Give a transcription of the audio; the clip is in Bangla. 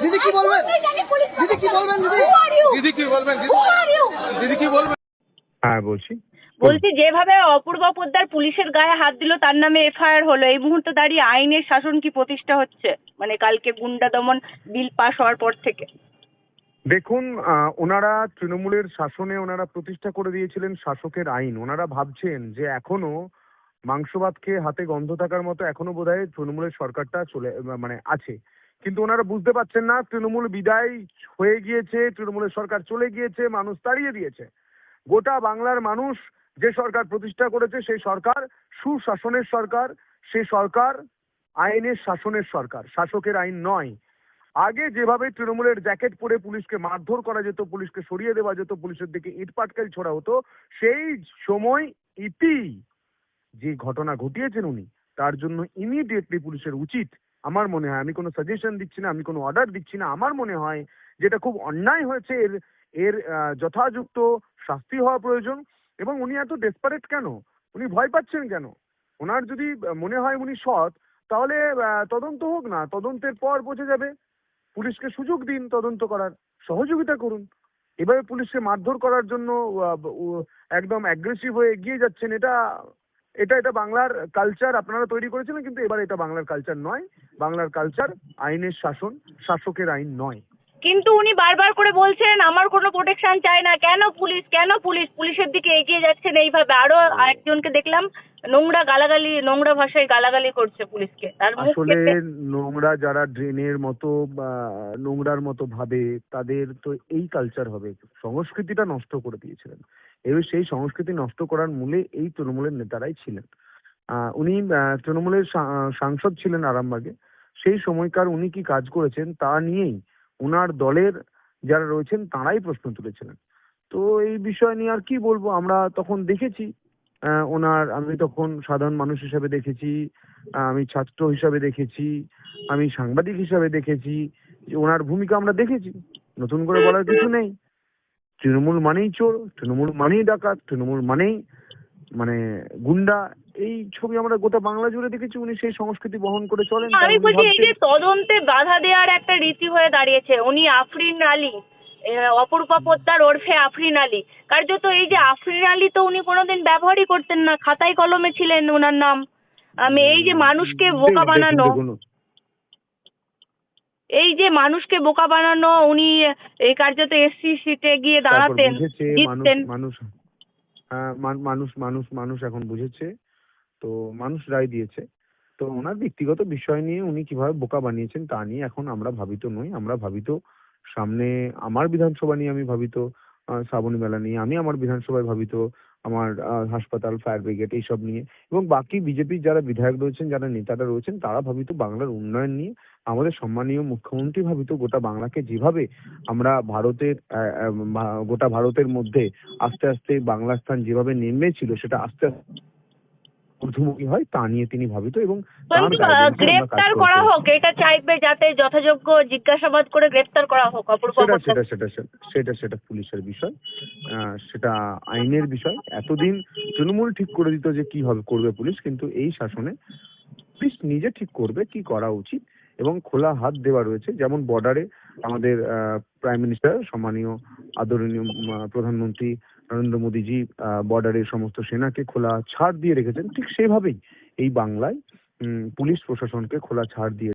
দিদি কি বলবেন? দিদি কি বলবেন? দিদি কি বলবেন? দিদি কি বলবেন? হ্যাঁ বলছি যেভাবে অপূর্ব পোদ্দার পুলিশের গায়ে হাত দিল, তার নামে এফআইআর হলো, এই মুহূর্তে দাঁড়িয়ে আইনের শাসন কি প্রতিষ্ঠা হচ্ছে? মানে কালকে গুন্ডা দমন বিল পাস হওয়ার পর থেকে। দেখুন, ওনারা তৃণমূলের শাসনে ওনারা প্রতিষ্ঠা করে দিয়েছিলেন শাসকের আইন। ওনারা ভাবছেন যে এখনো মাংস ভাত খেয়ে হাতে গন্ধ থাকার মতো এখনো বোধহয় তৃণমূলের সরকারটা মানে আছে। কিন্তু ওনারা বুঝতে পারছেন না তৃণমূল বিদায় হয়ে গিয়েছে, তৃণমূলের সরকার চলে গিয়েছে, মানুষ তাড়িয়ে দিয়েছে। গোটা বাংলার মানুষ যে সরকার প্রতিষ্ঠা করেছে সেই সরকার সুশাসনের সরকার, সেই সরকার আইনের শাসনের সরকার, শাসকের আইন নয়। আগে যেভাবে তৃণমূলের জ্যাকেট পরে পুলিশকে মারধর করা যেত, পুলিশকে সরিয়ে দেওয়া যেত, পুলিশের দিকে ইট পাটকেল ছোড়া হতো, সেই সময় ইতি যে ঘটনা ঘটিয়েছেন উনি, তার জন্য ইমিডিয়েটলি পুলিশের উচিত, আমার মনে হয়, আমি কোনো সাজেশন দিচ্ছি না, আমি কোনো অর্ডার দিচ্ছি না, আমার মনে হয় যেটা খুব অন্যায় হয়েছে, এর এর যথাযুক্ত শাস্তি হওয়া প্রয়োজন। এবং উনি এত ডেসপারেট কেন? উনি ভয় পাচ্ছেন কেন? ওনার যদি মনে হয় উনি সৎ, তাহলে তদন্ত হোক না, তদন্তের পর বোঝা যাবে। পুলিশকে সুযোগ দিন তদন্ত করার, সহযোগিতা করুন। এভাবে পুলিশকে মারধর করার জন্য একদম অ্যাগ্রেসিভ হয়ে এগিয়ে যাচ্ছেন, এটা এটা এটা বাংলার কালচার আপনারা তৈরি করেছিলেন, কিন্তু এবার এটা বাংলার কালচার নয়। বাংলার কালচার আইনের শাসন, শাসকের আইন নয়। কিন্তু উনি বারবার করে বলছেন আমার কোনো প্রোটেকশন চাই না। কেন পুলিশ, কেন পুলিশ পুলিশের দিকে এগিয়ে যাচ্ছেন এইভাবে? আরো আরেকজনকে দেখলাম নোংরা ভাষায় গালাগালি করছে পুলিশকে। তার মুখ আসলে কেটে নোংরা যারা ড্রেনের মতো বা নোংরার মতো ভাবে, তাদের তো এই কালচার হবে। সংস্কৃতিটা নষ্ট করে দিয়েছিলেন, এবার সেই সংস্কৃতি নষ্ট করার মূলে এই তৃণমূলের নেতারাই ছিলেন। উনি তৃণমূলের সাংসদ ছিলেন আরামবাগে। সেই সময়কার উনি কি কাজ করেছেন তা নিয়েই উনার দলের যারা রয়েছেন তারাই প্রশ্ন তুলেছিলেন। তো এই বিষয় নিয়ে আর কি বলবো, আমরা তখন দেখেছি, আমি তখন সাধারণ মানুষ হিসাবে দেখেছি, আমি ছাত্র হিসাবে দেখেছি, আমি সাংবাদিক হিসাবে দেখেছি, যে ওনার ভূমিকা আমরা দেখেছি। নতুন করে বলার কিছু নেই। তৃণমূল মানেই চোর, তৃণমূল মানেই ডাকাত, তৃণমূল মানেই মানে গুন্ডা, এই ছবি আমরা গোটা বাংলা জুড়ে দেখেছি। উনি সেই সংস্কৃতি বহন করে চলেন। আমি তাই উনি বলছি, এই যে ভাবছেন তদন্তে বাধা দেওয়ার একটা রীতি হয়ে দাঁড়িয়েছে। উনি আফরিন আলী, অপরূপা পোদ্দার ওরফে আফরিন আলী, কার্যত এই যে আফরিন আলী তো উনি কোনোদিন ব্যবহারই করতেন না, খাতায় কলমে ছিলেন ওনার নাম। এই যে মানুষকে বোকা দেখুন বানানো, দেখুন উনি এই কার্যত এসসি সিটে গিয়ে তারপর দাঁড়াতেন, বুঝেছে মানুষ, জিততেন। মানুষ মানুষ মানুষ মানুষ এখন বুঝেছে। তো মানুষ রায় দিয়েছে। তো ওনার ব্যক্তিগত বিষয় নিয়ে উনি কিভাবে বোকা বানিয়েছেন তা নিয়ে এখন আমরা ভাবিত নই। আমরা ভাবিত সামনে আমার বিধানসভা নিয়ে, আমি ভাবিত শ্রাবণী মেলা নিয়ে, আমি আমার বিধানসভায় ভাবিত আমার হাসপাতাল, ফায়ার ব্রিগেড এইসব নিয়ে, এবং বাকি বিজেপির যারা বিধায়ক রয়েছেন, যারা নেতারা রয়েছেন, তারা ভাবিত বাংলার উন্নয়ন নিয়ে। আমাদের সম্মানীয় মুখ্যমন্ত্রী ভাবিত গোটা বাংলাকে যেভাবে আমরা ভারতের গোটা ভারতের মধ্যে আস্তে আস্তে বাংলার স্থান যেভাবে নেমেছিল, সেটা আস্তে আস্তে ঊর্ধ্বমুখী হয় তা নিয়ে তিনি ভাবিত, এবং তার গাইডেন্সে আমরা কাজ গ্রেপ্তার করা করে হোক, এটা চাইবে, যাতে যথাযোগ্য জিজ্ঞাসাবাদ করে গ্রেপ্তার করা হোক অপরূপা সেটা পোদ্দার। সেটা সেটা সেটা সেটা পুলিশের বিষয়, সেটা আইনের বিষয়। এতদিন তৃণমূল ঠিক করে দিত যে কি হবে করবে পুলিশ, কিন্তু এই শাসনে পুলিশ নিজে ঠিক করবে কি করা উচিত, এবং খোলা হাত দেওয়া রয়েছে। যেমন বর্ডারে আমাদের প্রাইম মিনিস্টার সম্মানীয় আদরণীয় প্রধানমন্ত্রী নরেন্দ্র মোদীজি বর্ডারের সমস্ত সেনাকে খোলা ছাড় দিয়ে রেখেছেন, ঠিক সেভাবেই এই বাংলায় পুলিশ প্রশাসনকে খোলা ছাড় দিয়ে